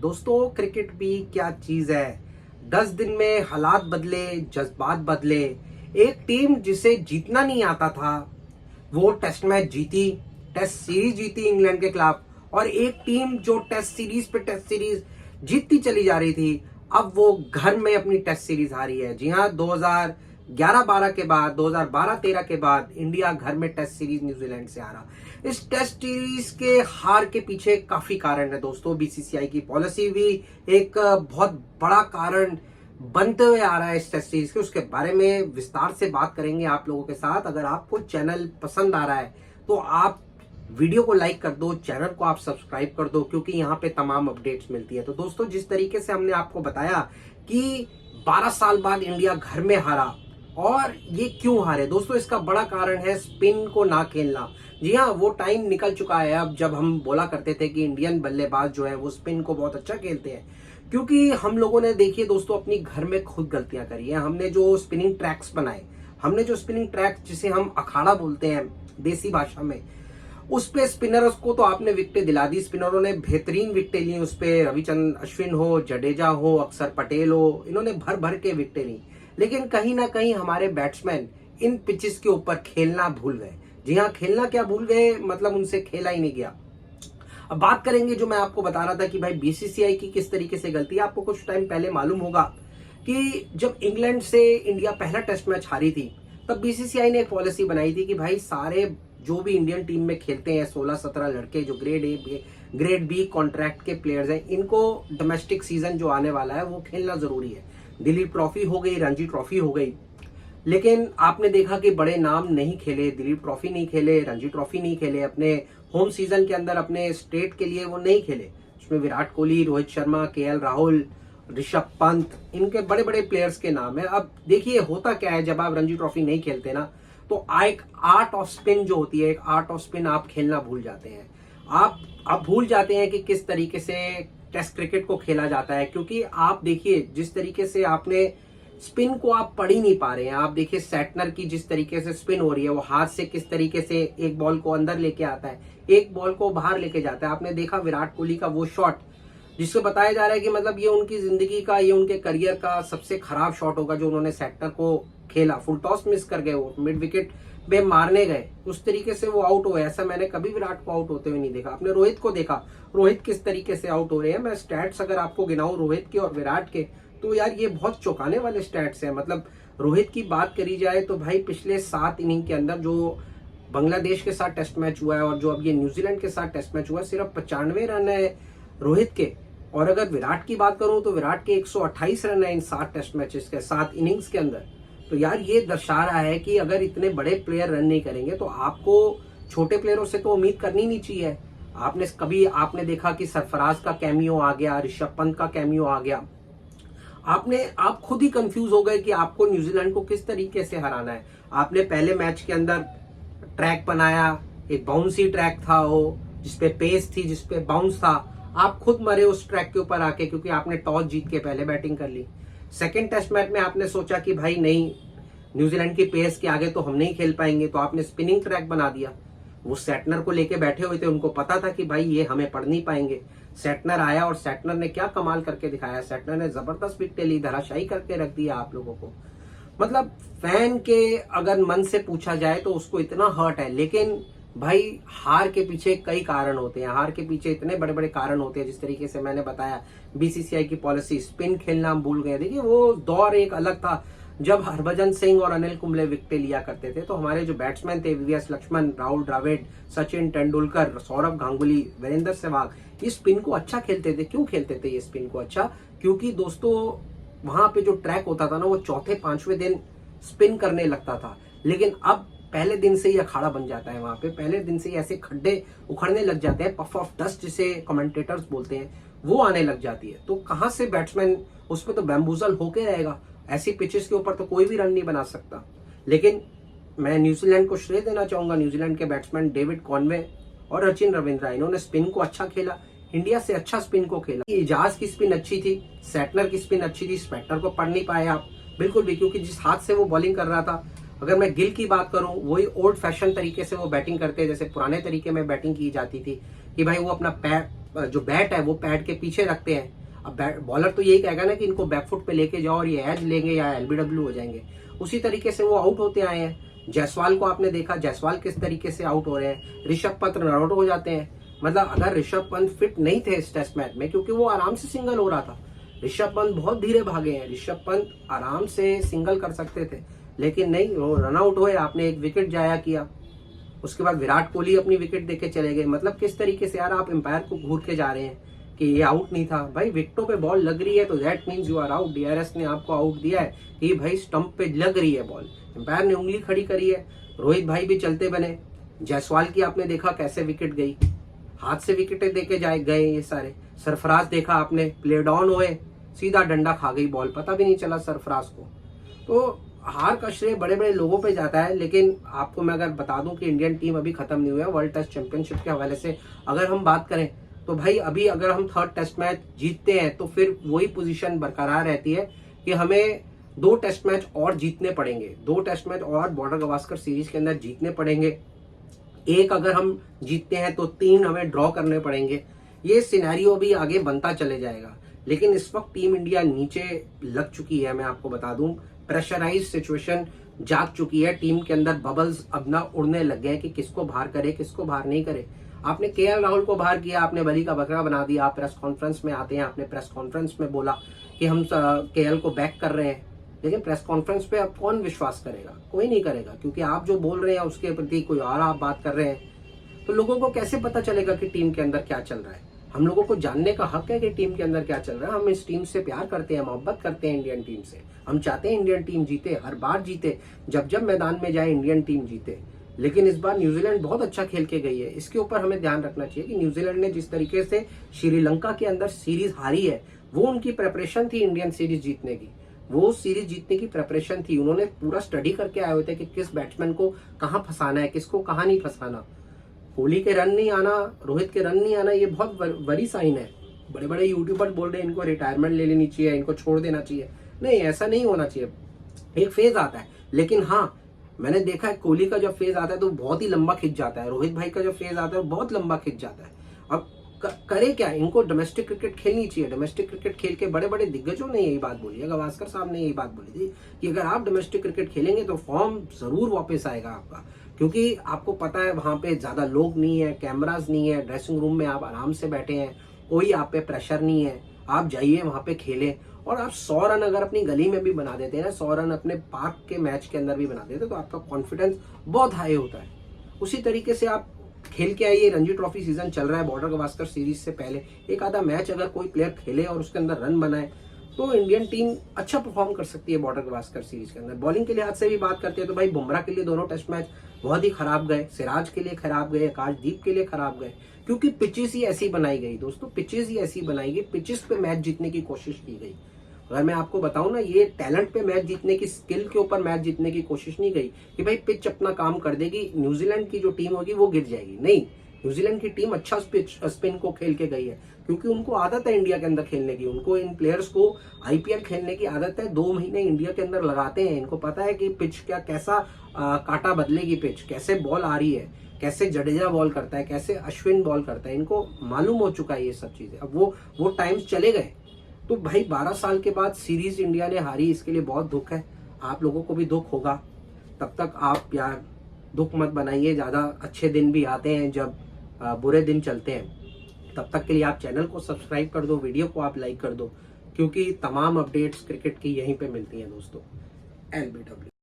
दोस्तों क्रिकेट भी क्या चीज है। 10 दिन में हालात बदले, जज्बात बदले। एक टीम जिसे जीतना नहीं आता था वो टेस्ट मैच जीती, टेस्ट सीरीज जीती इंग्लैंड के खिलाफ। और एक टीम जो टेस्ट सीरीज पे टेस्ट सीरीज जीतती चली जा रही थी, अब वो घर में अपनी टेस्ट सीरीज हारी है। जी हाँ, 2011-12 के बाद, 2012-13 के बाद इंडिया घर में टेस्ट सीरीज न्यूजीलैंड से हारा। इस टेस्ट सीरीज के हार के पीछे काफी कारण है दोस्तों। बीसीसीआई की पॉलिसी भी एक बहुत बड़ा कारण बनते हुए आ रहा है इस टेस्ट सीरीज के। उसके बारे में विस्तार से बात करेंगे आप लोगों के साथ। अगर आपको चैनल पसंद आ रहा है तो आप वीडियो को लाइक कर दो, चैनल को आप सब्सक्राइब कर दो, क्योंकि यहाँ पे तमाम अपडेट्स मिलती है। तो दोस्तों, जिस तरीके से हमने आपको बताया कि 12 साल बाद इंडिया घर में हारा, और ये क्यों हारे दोस्तों, इसका बड़ा कारण है स्पिन को ना खेलना। जी हाँ, वो टाइम निकल चुका है अब जब हम बोला करते थे कि इंडियन बल्लेबाज जो है वो स्पिन को बहुत अच्छा खेलते हैं। क्योंकि हम लोगों ने देखिए दोस्तों अपनी घर में खुद गलतियां करी है। हमने जो स्पिनिंग ट्रैक्स बनाए, हमने जो स्पिनिंग ट्रैक जिसे हम अखाड़ा बोलते हैं देसी भाषा में, उस पे स्पिनर्स को तो आपने विकेटें दिला दी। स्पिनरों ने बेहतरीन विकेटें ली उस पे, रविचंद्रन अश्विन हो, जडेजा हो, अक्षर पटेल हो, इन्होंने भर भर के विकेटें ली। लेकिन कहीं ना कहीं हमारे बैट्समैन इन पिचेस के ऊपर खेलना भूल गए। जी हाँ, खेलना क्या भूल गए, मतलब उनसे खेला ही नहीं गया। अब बात करेंगे जो मैं आपको बता रहा था कि भाई बीसीसीआई की किस तरीके से गलती है। आपको कुछ टाइम पहले मालूम होगा कि जब इंग्लैंड से इंडिया पहला टेस्ट मैच हारी थी, तब बीसीसीआई ने एक पॉलिसी बनाई थी कि भाई सारे जो भी इंडियन टीम में खेलते हैं 16-17 लड़के जो grade A grade B contract के प्लेयर्स हैं, इनको डोमेस्टिक सीजन जो आने वाला है वो खेलना जरूरी है। दिलीप ट्रॉफी हो गई, रणजी ट्रॉफी हो गई, लेकिन आपने देखा कि बड़े नाम नहीं खेले। दिलीप ट्रॉफी नहीं खेले, रणजी ट्रॉफी नहीं खेले, अपने होम सीजन के अंदर अपने स्टेट के लिए वो नहीं खेले। उसमें विराट कोहली, रोहित शर्मा, केएल राहुल, ऋषभ पंत, इनके बड़े बड़े प्लेयर्स के नाम है। अब देखिए होता क्या है, जब आप रणजी ट्रॉफी नहीं खेलते ना, तो एक आर्ट ऑफ स्पिन जो होती है, एक आर्ट ऑफ स्पिन आप खेलना भूल जाते हैं। आप भूल जाते हैं कि किस तरीके से टेस्ट क्रिकेट को खेला जाता है। क्योंकि आप देखिए जिस तरीके से आपने स्पिन को आप पढ़ ही नहीं पा रहे हैं। आप देखिए सैटनर की जिस तरीके से स्पिन हो रही है, वो हाथ से किस तरीके से एक बॉल को अंदर लेके आता है, एक बॉल को बाहर लेके जाता है। आपने देखा विराट कोहली का वो शॉट, जिससे बताया जा रहा है कि मतलब ये उनकी जिंदगी का, ये उनके करियर का सबसे खराब शॉट होगा जो उन्होंने सैटनर को खेला। फुल टॉस मिस कर गए, वो मिड विकेट पे मारने गए, उस तरीके से वो आउट हुए। ऐसा मैंने कभी विराट को आउट होते हुए नहीं देखा। आपने रोहित को देखा, रोहित किस तरीके से आउट हो रहे हैं। मैं स्टैट्स अगर आपको गिनाऊं रोहित के और विराट के, तो यार ये बहुत चौंकाने वाले स्टैट्स हैं। मतलब रोहित की बात करी जाए तो भाई पिछले 7 इनिंग के अंदर जो बांग्लादेश के साथ टेस्ट मैच हुआ है और जो अब ये न्यूजीलैंड के साथ टेस्ट मैच हुआ है, सिर्फ 95 रन है रोहित के। और अगर विराट की बात करूं तो विराट के 128 रन है इन 7 टेस्ट मैचेस के, 7 इनिंग्स के अंदर। तो यार ये दर्शा रहा है कि अगर इतने बड़े प्लेयर रन नहीं करेंगे तो आपको छोटे प्लेयरों से तो उम्मीद करनी नहीं चाहिए। आपने देखा कि सरफराज का कैमियो आ गया, ऋषभ पंत का कैमियो आ गया। आप खुद ही कंफ्यूज हो गए कि आपको न्यूजीलैंड को किस तरीके से हराना है। आपने पहले मैच के अंदर ट्रैक बनाया, एक बाउंसी ट्रैक था वो, जिसपे पेस थी, जिसपे बाउंस था। आप खुद मरे उस ट्रैक के ऊपर आके, क्योंकि आपने टॉस जीत के पहले बैटिंग कर ली। सेकंड टेस्ट मैच में आपने सोचा कि भाई नहीं, न्यूजीलैंड की पेस के आगे तो हम नहीं खेल पाएंगे, तो आपने स्पिनिंग ट्रैक बना दिया। वो सैटनर को लेके बैठे हुए थे, उनको पता था कि भाई ये हमें पढ़ नहीं पाएंगे। सैटनर आया और सैटनर ने क्या कमाल करके दिखाया। सैटनर ने जबरदस्त विकेट ली, धराशायी करके रख दिया आप लोगों को। मतलब फैन के अगर मन से पूछा जाए तो उसको इतना हर्ट है। लेकिन भाई हार के पीछे कई कारण होते हैं, हार के पीछे इतने बड़े बड़े कारण होते हैं। जिस तरीके से मैंने बताया बीसीसीआई की पॉलिसी, स्पिन खेलना हम भूल गए। देखिए वो दौर एक अलग था जब हरभजन सिंह और अनिल कुंबले विकेटें लिया करते थे, तो हमारे जो बैट्समैन थे वीवीएस लक्ष्मण, राहुल द्रविड़, सचिन तेंदुलकर, सौरभ गांगुली, वीरेंद्र सहवाग, ये स्पिन को अच्छा खेलते थे। क्यों खेलते थे ये स्पिन को अच्छा? क्योंकि दोस्तों वहां पे जो ट्रैक होता था ना, वो चौथे 5वें दिन स्पिन करने लगता था। लेकिन अब पहले दिन से ही अखाड़ा बन जाता है। वहां पे पहले दिन से ही ऐसे खड्डे उखड़ने लग जाते हैं, पफ ऑफ डस्ट जिसे कमेंटेटर्स बोलते हैं, वो आने लग जाती है। तो कहां से बैट्समैन उस पर तो बैम्बूजल होके रहेगा। ऐसी पिचेस के ऊपर तो कोई भी रन नहीं बना सकता। लेकिन मैं न्यूजीलैंड को श्रेय देना चाहूंगा, न्यूजीलैंड के बैट्समैन डेविड कॉनवे और सचिन रविंद्रा, इन्होंने स्पिन को अच्छा खेला, इंडिया से अच्छा स्पिन को खेला। इजाज की स्पिन अच्छी थी, सैटनर की स्पिन अच्छी थी, स्पेक्टर को पढ़ नहीं पाए आप बिल्कुल भी, क्योंकि जिस हाथ से वो बॉलिंग कर रहा था। अगर मैं गिल की बात करूं, वही ओल्ड फैशन तरीके से वो बैटिंग करते हैं, जैसे पुराने तरीके में बैटिंग की जाती थी कि भाई वो अपना पैर जो बैट है वो पैड के पीछे रखते हैं। अब बॉलर तो यही कहेगा ना कि इनको बैकफुट पे लेके जाओ और ये एज लेंगे या एलबीडब्ल्यू हो जाएंगे। उसी तरीके से वो आउट होते आए हैं। जायसवाल को आपने देखा, जायसवाल किस तरीके से आउट हो रहे हैं। ऋषभ पंत रन आउट हो जाते हैं। मतलब अगर ऋषभ पंत फिट नहीं थे इस टेस्ट मैच में, क्योंकि वो आराम से सिंगल हो रहा था, ऋषभ पंत बहुत धीरे भागे हैं, ऋषभ पंत आराम से सिंगल कर सकते थे, लेकिन नहीं, वो रन आउट हुए, आपने एक विकेट जाया किया। उसके बाद विराट कोहली अपनी विकेट देके चले गए। मतलब किस तरीके से यार आप एम्पायर को घूर के जा रहे हैं कि ये आउट नहीं था। भाई विकेटों पे बॉल लग रही है तो that means you are out. DRS ने आपको आउट दिया है कि भाई स्टंप पे लग रही है बॉल, एम्पायर ने उंगली खड़ी करी है। रोहित भाई भी चलते बने। जायसवाल की आपने देखा कैसे विकेट गई, हाथ से विकेटें देके गए ये सारे। सरफराज देखा आपने, प्ले डाउन हुए, सीधा डंडा खा गई बॉल, पता भी नहीं चला सरफराज को। तो हार का श्रेय बड़े बड़े लोगों पे जाता है। लेकिन आपको मैं अगर बता दूं कि इंडियन टीम अभी खत्म नहीं हुआ है। वर्ल्ड टेस्ट चैंपियनशिप के हवाले से अगर हम बात करें तो भाई अभी अगर हम थर्ड टेस्ट मैच जीतते हैं तो फिर वही पोजीशन बरकरार रहती है कि हमें 2 टेस्ट मैच और जीतने पड़ेंगे। 2 टेस्ट मैच और बॉर्डर गवास्कर सीरीज के अंदर जीतने पड़ेंगे। एक अगर हम जीतते हैं तो 3 हमें ड्रॉ करने पड़ेंगे। ये सिनेरियो भी आगे बनता चले जाएगा। लेकिन इस वक्त टीम इंडिया नीचे लग चुकी है। मैं आपको बता दूं, प्रेशराइज सिचुएशन जाग चुकी है। टीम के अंदर बबल्स अब ना उड़ने लग गए कि किसको बाहर करे, किसको बाहर नहीं करे। आपने केएल राहुल को बाहर किया, आपने बली का बकरा बना दिया। आप प्रेस कॉन्फ्रेंस में आते हैं, आपने प्रेस कॉन्फ्रेंस में बोला कि हम केएल को बैक कर रहे हैं, लेकिन प्रेस कॉन्फ्रेंस पे अब कौन विश्वास करेगा? कोई नहीं करेगा, क्योंकि आप जो बोल रहे हैं उसके प्रति कोई और आप बात कर रहे हैं। तो लोगों को कैसे पता चलेगा कि टीम के अंदर क्या चल रहा है? हम लोगों को जानने का हक है कि टीम के अंदर क्या चल रहा है। हम इस टीम से प्यार करते हैं, मोहब्बत करते हैं इंडियन टीम से। हम चाहते हैं इंडियन टीम जीते, हर बार जीते, जब जब मैदान में जाए इंडियन टीम जीते। लेकिन इस बार न्यूजीलैंड बहुत अच्छा खेल के गई है। इसके ऊपर हमें ध्यान रखना चाहिए कि न्यूजीलैंड ने जिस तरीके से श्रीलंका के अंदर सीरीज हारी है, वो उनकी प्रेपरेशन थी इंडियन सीरीज जीतने की। वो सीरीज जीतने की प्रेपरेशन थी। उन्होंने पूरा स्टडी करके आए हुए थे कि किस बैट्समैन को कहाँ फंसाना है, किसको कहाँ नहीं फंसाना। कोहली के रन नहीं आना, रोहित के रन नहीं आना, ये बहुत बड़ी साइन है। बड़े बड़े यूट्यूबर बोल रहे हैं इनको रिटायरमेंट ले लेनी चाहिए, इनको छोड़ देना चाहिए। नहीं, ऐसा नहीं होना चाहिए। एक फेज आता है, लेकिन हाँ, मैंने देखा है कोहली का जब फेज आता है तो बहुत ही लंबा खिंच जाता है। रोहित भाई का जब फेज आता है बहुत लंबा खिंच जाता है। अब करे क्या? इनको डोमेस्टिक क्रिकेट खेलनी चाहिए। डोमेस्टिक क्रिकेट खेल के बड़े बड़े दिग्गजों ने यही बात बोली है। गावस्कर साहब ने यही बात बोली थी कि अगर आप डोमेस्टिक क्रिकेट खेलेंगे तो फॉर्म जरूर वापस आएगा आपका, क्योंकि आपको पता है वहां पे ज्यादा लोग नहीं है, कैमराज नहीं है, ड्रेसिंग रूम में आप आराम से बैठे हैं, कोई आप पे प्रेशर नहीं है। आप जाइए वहां पे खेलें, और आप 100 रन अगर अपनी गली में भी बना देते हैं ना, 100 रन अपने पार्क के मैच के अंदर भी बना देते हैं, तो आपका कॉन्फिडेंस बहुत हाई होता है। उसी तरीके से आप खेल के आइए। रणजी ट्रॉफी सीजन चल रहा है, बॉर्डर गवास्कर सीरीज से पहले एक आधा मैच अगर कोई प्लेयर खेले और उसके अंदर रन बनाए तो इंडियन टीम अच्छा परफॉर्म कर सकती है बॉर्डर गवास्कर सीरीज के अंदर। बॉलिंग के लिहाज से भी बात करते हैं तो भाई बुमराह के लिए दोनों टेस्ट मैच बहुत ही खराब गए, सिराज के लिए खराब गए, आकाशदीप के लिए खराब गए, क्योंकि पिचेस ही ऐसी बनाई गई दोस्तों। पिचेस ही ऐसी बनाई गई, पिचेस पे मैच जीतने की कोशिश की गई। अगर मैं आपको बताऊं ना, ये टैलेंट पे मैच जीतने की, स्किल के ऊपर मैच जीतने की कोशिश नहीं गई कि भाई पिच अपना काम कर देगी, न्यूजीलैंड की जो टीम होगी वो गिर जाएगी। नहीं, न्यूजीलैंड की टीम अच्छा स्पिन को खेल के गई है, क्योंकि उनको आदत है इंडिया के अंदर खेलने की। उनको इन प्लेयर्स को आईपीएल खेलने की आदत है। 2 महीने इंडिया के अंदर लगाते हैं। इनको पता है कि पिच कैसा काटा बदलेगी, पिच कैसे बॉल आ रही है, कैसे जडेजा बॉल करता है, कैसे अश्विन बॉल करता है, इनको मालूम हो चुका है ये सब चीजें। अब वो टाइम्स चले गए। तो भाई 12 साल के बाद सीरीज इंडिया ने हारी, इसके लिए बहुत दुख है। आप लोगों को भी दुख होगा। तब तक आप यार दुख मत बनाइए। ज्यादा अच्छे दिन भी आते हैं जब बुरे दिन चलते हैं। तब तक के लिए आप चैनल को सब्सक्राइब कर दो, वीडियो को आप लाइक कर दो, क्योंकि तमाम अपडेट्स क्रिकेट की यहीं पे मिलती हैं दोस्तों। LBW।